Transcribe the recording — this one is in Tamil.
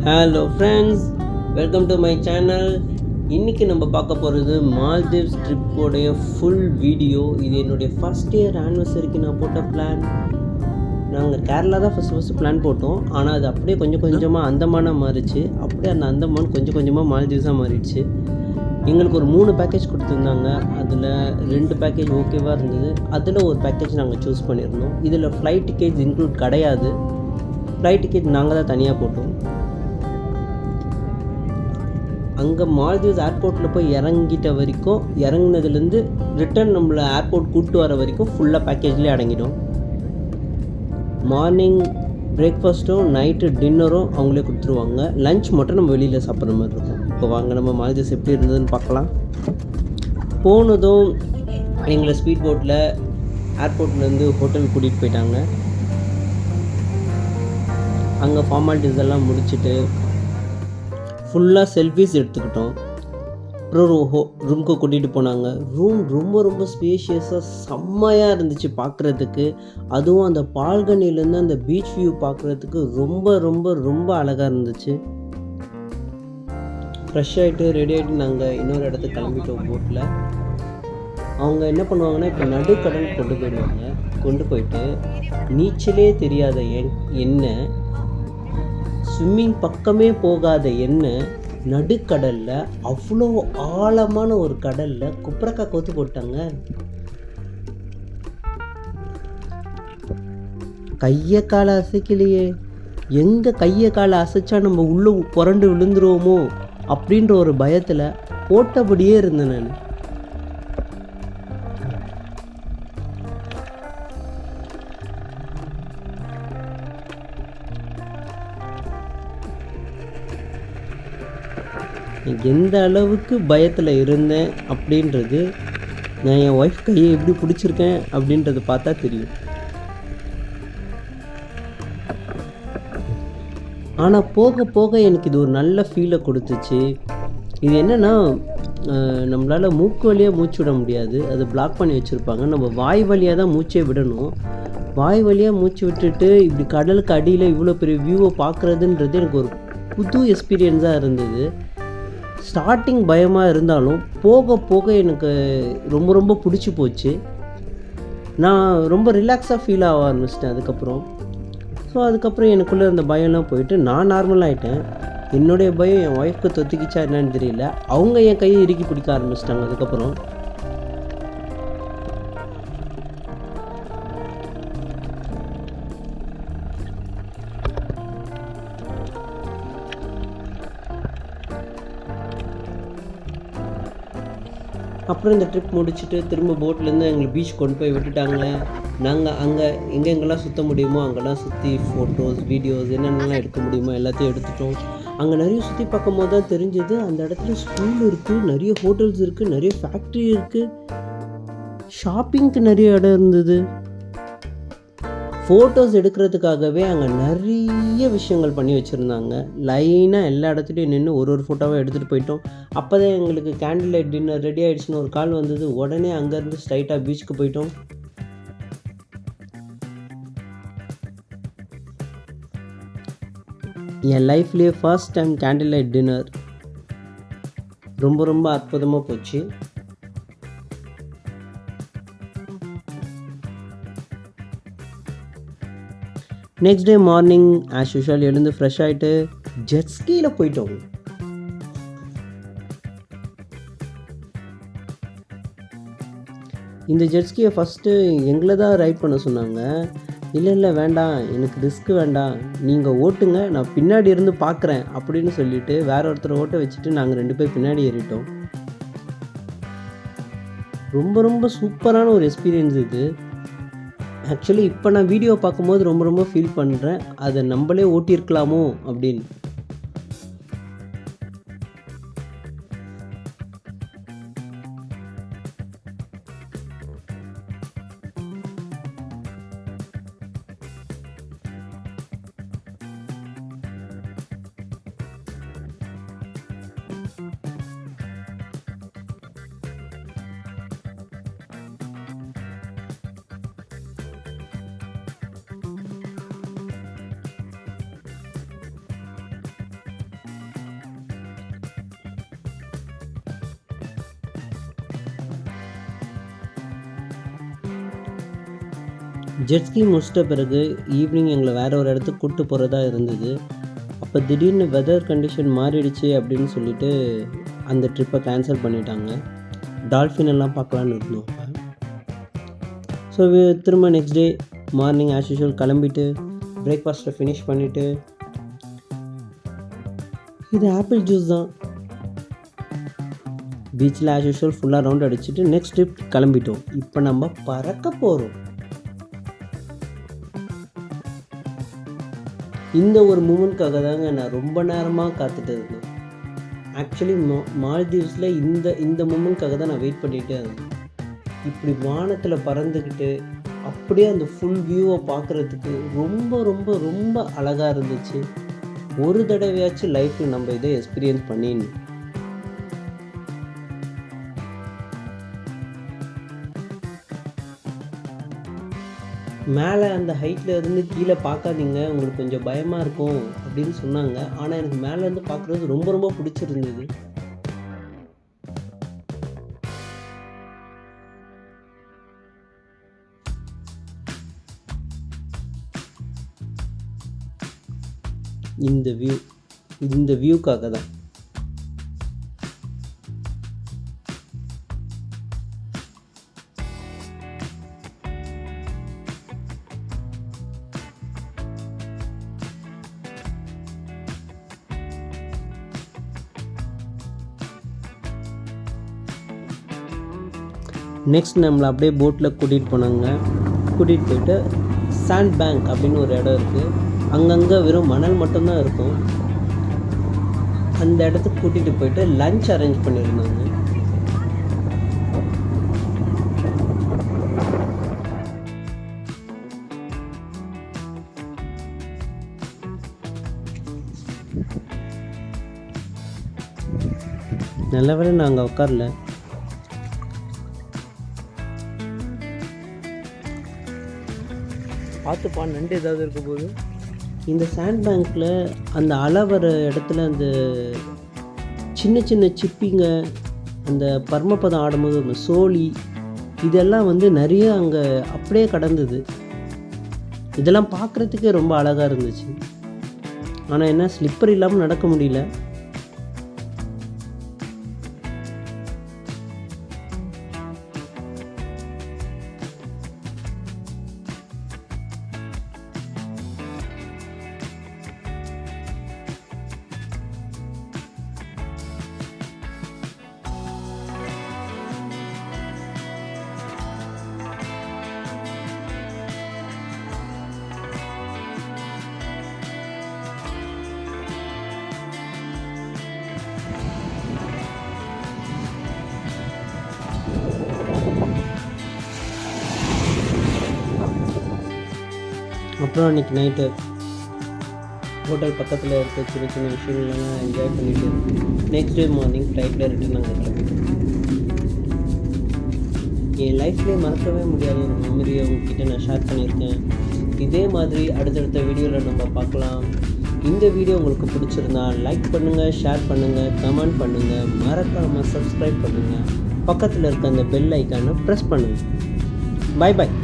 Hello friends, welcome to my channel. இன்றைக்கி நம்ம பார்க்க போகிறது மால்தீவ்ஸ் ட்ரிப்போடைய ஃபுல் வீடியோ. இது என்னுடைய ஃபஸ்ட் இயர் ஆனிவர்சரிக்கு நான் போட்ட பிளான். நாங்கள் கேரளா தான் ஃபஸ்ட்டு பிளான் போட்டோம். ஆனால் அது அப்படியே கொஞ்சம் கொஞ்சமாக அந்தமானாக மாறிச்சு. அப்படியே அந்த அந்தமான் கொஞ்சம் கொஞ்சமாக மால்தீவ்ஸாக மாறிடுச்சு. எங்களுக்கு ஒரு 3 பேக்கேஜ் கொடுத்துருந்தாங்க. அதில் 2 பேக்கேஜ் ஓகேவாக இருந்தது. அதில் ஒரு பேக்கேஜ் நாங்கள் சூஸ் பண்ணியிருந்தோம். இதில் ஃப்ளைட் டிக்கெட்ஸ் இன்க்ளூட் கிடையாது. ஃப்ளைட் டிக்கெட் நாங்கள் தான் தனியாக போட்டோம். அங்கே மால்தீவ்ஸ் ஏர்போர்ட்டில் போய் இறங்கிட்ட வரைக்கும், இறங்கினதுலேருந்து ரிட்டன் நம்மளை ஏர்போர்ட் கூப்பிட்டு வர வரைக்கும் ஃபுல்லாக பேக்கேஜ்லேயே அடங்கிடும். மார்னிங் பிரேக்ஃபாஸ்ட்டும் நைட்டு டின்னரும் அவங்களே கொடுத்துருவாங்க. லஞ்ச் மட்டும் நம்ம வெளியில் சாப்பிட்ற மாதிரி இருக்கும். இப்போ வாங்க நம்ம மால்தீவ்ஸ் எப்படி இருந்ததுன்னு பார்க்கலாம். போனதும் எங்களை ஸ்பீட் போட்டில் ஏர்போர்ட்லேருந்து ஹோட்டல் கூட்டிகிட்டு போயிட்டாங்க. அங்கே ஃபார்மாலிட்டிஸ் எல்லாம் முடிச்சுட்டு ஃபுல்லாக செல்ஃபீஸ் எடுத்துக்கிட்டோம். அப்புறம் ரூமுக்கு கூட்டிகிட்டு போனாங்க. ரூம் ரொம்ப ரொம்ப ஸ்பேஷியஸாக செம்மையாக இருந்துச்சு பார்க்குறதுக்கு. அதுவும் அந்த பால்கனிலேருந்து அந்த பீச் வியூ பார்க்குறதுக்கு ரொம்ப ரொம்ப ரொம்ப அழகாக இருந்துச்சு. ஃப்ரெஷ் ஆகிட்டு ரெடி ஆகிட்டு நாங்கள் இன்னொரு இடத்துக்கு கிளம்பிட்டோம் போட்டில். அவங்க என்ன பண்ணுவாங்கன்னா, இப்போ நடுக்கடல் கொண்டு போயிட்டு நீச்சலே தெரியாத என்ன, ஸ்விம்மிங் பக்கமே போகாத என்ன, நடுக்கடலில் அவ்வளோ ஆழமான ஒரு கடலில் குப்புறக்கா கோத்து போட்டாங்க. கையை காலை அசைக்கலையே. எங்கே கையை காலை அசைச்சா நம்ம உள்ளே புரண்டு விழுந்துருவோமோ அப்படின்ற ஒரு பயத்தில் போட்டபடியே இருந்தேன் நான். எந்த அளவுக்கு பயத்தில் இருந்தேன் அப்படின்றது நான் என் ஒய்ஃப் கையை எப்படி பிடிச்சிருக்கேன் அப்படின்றது பார்த்தா தெரியும். ஆனால் போக போக எனக்கு இது ஒரு நல்ல ஃபீலை கொடுத்துச்சு. இது என்னென்னா, நம்மளால் மூக்கு வழியாக மூச்சு விட முடியாது. அது பிளாக் பண்ணி வச்சுருப்பாங்க. நம்ம வாய் வழியாக தான் மூச்சே விடணும். வாய் வழியாக மூச்சு விட்டுட்டு இப்படி கடலுக்கு அடியில் இவ்வளோ பெரிய வியூவை பார்க்குறதுன்றது எனக்கு ஒரு புது எக்ஸ்பீரியன்ஸாக இருந்தது. ஸ்டார்டிங் பயமாக இருந்தாலும் போக போக எனக்கு ரொம்ப ரொம்ப பிடிச்சி போச்சு. நான் ரொம்ப ரிலாக்ஸாக ஃபீல் ஆக ஆரம்பிச்சிட்டேன் அதுக்கப்புறம். ஸோ அதுக்கப்புறம் எனக்குள்ளே அந்த பயம்லாம் போயிட்டு நான் நார்மலாகிட்டேன். என்னுடைய பயம் என் ஒய்ஃப்க்கு தொத்திக்கிச்சா என்னன்னு தெரியல. அவங்க என் கையை இறுக்கி பிடிக்க ஆரம்பிச்சிட்டாங்க அதுக்கப்புறம். அப்புறம் இந்த ட்ரிப் முடிச்சுட்டு திரும்ப போட்லேருந்து எங்களை பீச் கொண்டு போய் விட்டுட்டாங்க. நாங்கள் அங்கே எங்கெங்கெல்லாம் சுற்ற முடியுமோ அங்கெல்லாம் சுற்றி ஃபோட்டோஸ், வீடியோஸ் என்னென்னலாம் எடுக்க முடியுமோ எல்லாத்தையும் எடுத்துட்டோம். அங்கே நிறைய சுற்றி பார்க்கும் போது தான் தெரிஞ்சது, அந்த இடத்துல ஸ்கூல் இருக்குது, நிறைய ஹோட்டல்ஸ் இருக்குது, நிறைய ஃபேக்ட்ரி இருக்குது, ஷாப்பிங்க்கு நிறைய இடம் இருந்தது. ஃபோட்டோஸ் எடுக்கிறதுக்காகவே அங்கே நிறைய விஷயங்கள் பண்ணி வச்சுருந்தாங்க. லைனாக எல்லா இடத்துலையும் நின்று ஒரு ஃபோட்டோவாக எடுத்துகிட்டு போயிட்டோம். அப்போ தான் எங்களுக்கு கேண்டில் லைட் டின்னர் ரெடி ஆகிடுச்சின்னு ஒரு கால் வந்தது. உடனே அங்கேருந்து ஸ்ட்ரைட்டாக பீச்சுக்கு போயிட்டோம். என் லைஃப்லேயே first time candle light dinner ரொம்ப ரொம்ப அற்புதமாக போச்சு. Next day morning as usual எழுந்து ஃப்ரெஷ் ஆகிட்டு ஜெட்ஸ்கியில் போயிட்டோம். இந்த ஜெட்ஸ்கியை ஃபஸ்ட்டு எங்களை தான் ரைட் பண்ண சொன்னாங்க. இல்லை வேண்டாம், எனக்கு ரிஸ்க்கு வேண்டாம், நீங்கள் ஓட்டுங்க, நான் பின்னாடி இருந்து பார்க்குறேன் அப்படின்னு சொல்லிவிட்டு வேற ஒருத்தர் ஓட்ட வச்சுட்டு நாங்கள் 2 பேர் பின்னாடி ஏறிட்டோம். ரொம்ப ரொம்ப சூப்பரான ஒரு எக்ஸ்பீரியன்ஸ் இது. ஆக்சுவலி இப்போ நான் வீடியோ பார்க்கும்போது ரொம்ப ரொம்ப ஃபீல் பண்ணுறேன், அதை நம்மளே ஓட்டியிருக்கலாமோ அப்படின்னு. ஜெட்ஸ்கி முடிச்சிட்ட பிறகு ஈவினிங் எங்களை வேறு ஒரு இடத்துக்கு கூப்பிட்டு போகிறதா இருந்தது. அப்போ திடீர்னு வெதர் கண்டிஷன் மாறிடுச்சு அப்படின்னு சொல்லிட்டு அந்த ட்ரிப்பை கேன்சல் பண்ணிட்டாங்க. டால்ஃபின் எல்லாம் பார்க்கலான்னு இருந்தோம். ஸோ திரும்ப next day morning as usual கிளம்பிட்டு பிரேக்ஃபாஸ்ட்டை ஃபினிஷ் பண்ணிவிட்டு, இது ஆப்பிள் ஜூஸ் தான், பீச்சில் ஆஸ் யூஷுவல் ஃபுல்லாக ரவுண்ட் அடிச்சுட்டு நெக்ஸ்ட் ட்ரிப் கிளம்பிட்டோம். இப்போ நம்ம பறக்க போகிறோம். இந்த ஒரு மூமெண்ட்காக தாங்க நான் ரொம்ப நேரமாக காத்துட்டு இருந்தேன். ஆக்சுவலி மால்தீவ்ஸில் இந்த மூமெண்ட்காக தான் நான் வெயிட் பண்ணிகிட்டே இருந்தேன். இப்படி வானத்தில் பறந்துக்கிட்டு அப்படியே அந்த ஃபுல் வியூவை பார்க்குறதுக்கு ரொம்ப ரொம்ப ரொம்ப அழகாக இருந்துச்சு. ஒரு தடவையாச்சும் லைஃப்பில் நம்ம இதை எக்ஸ்பீரியன்ஸ் பண்ணிடணும். மேலே அந்த ஹைட்டில் இருந்து கீழே பார்க்காதீங்க, உங்களுக்கு கொஞ்சம் பயமாக இருக்கும் அப்படின்னு சொன்னாங்க. ஆனால் எனக்கு மேலேருந்து பார்க்குறது ரொம்ப ரொம்ப பிடிச்சிருந்தது. இந்த வியூக்காக தான். நெக்ஸ்ட் நம்மளை அப்படியே போட்டில் கூட்டிகிட்டு போயிட்டு சாண்ட் பேங்க் அப்படின்னு ஒரு இடம் இருக்குது. அங்கங்கே வெறும் மணல் மட்டும்தான் இருக்கும். அந்த இடத்துக்கு கூட்டிகிட்டு போயிட்டு லஞ்ச் அரேஞ்ச் பண்ணியிருந்தாங்க. நல்ல வேளை நாங்கள் உட்காரல. பார்த்துப்பா, நண்டு ஏதாவது இருக்க போது. இந்த சாண்ட் பேங்க்கில் அந்த அலை வர இடத்துல அந்த சின்ன சின்ன சிப்பிங்க, அந்த பர்மபதம் ஆடும்போது அந்த சோழி, இதெல்லாம் நிறைய அங்கே அப்படியே கடந்தது. இதெல்லாம் பார்க்குறதுக்கே ரொம்ப அழகாக இருந்துச்சு. ஆனால் என்ன, ஸ்லிப்பர் இல்லாமல் நடக்க முடியல. அப்புறம் அன்றைக்கி நைட்டு ஹோட்டல் பக்கத்தில் இருக்க சின்ன சின்ன விஷயங்கள்லாம் என்ஜாய் பண்ணிவிட்டு நெக்ஸ்ட் டே மார்னிங் ஃப்ளைட்டில் ரிட்டன் நாங்கள் கிளம்பிட்டோம். என் லைஃப்லேயே மறக்கவே முடியாத ஒரு மெமரியை உங்ககிட்ட நான் ஷேர் பண்ணியிருக்கேன். இதே மாதிரி அடுத்தடுத்த வீடியோவில் நம்ம பார்க்கலாம். இந்த வீடியோ உங்களுக்கு பிடிச்சிருந்தா லைக் பண்ணுங்கள், ஷேர் பண்ணுங்கள், கமெண்ட் பண்ணுங்கள், மறக்காமல் சப்ஸ்கிரைப் பண்ணுங்கள். பக்கத்தில் இருக்க அந்த பெல் ஐக்கானை ப்ரெஸ் பண்ணுங்கள். Bye bye.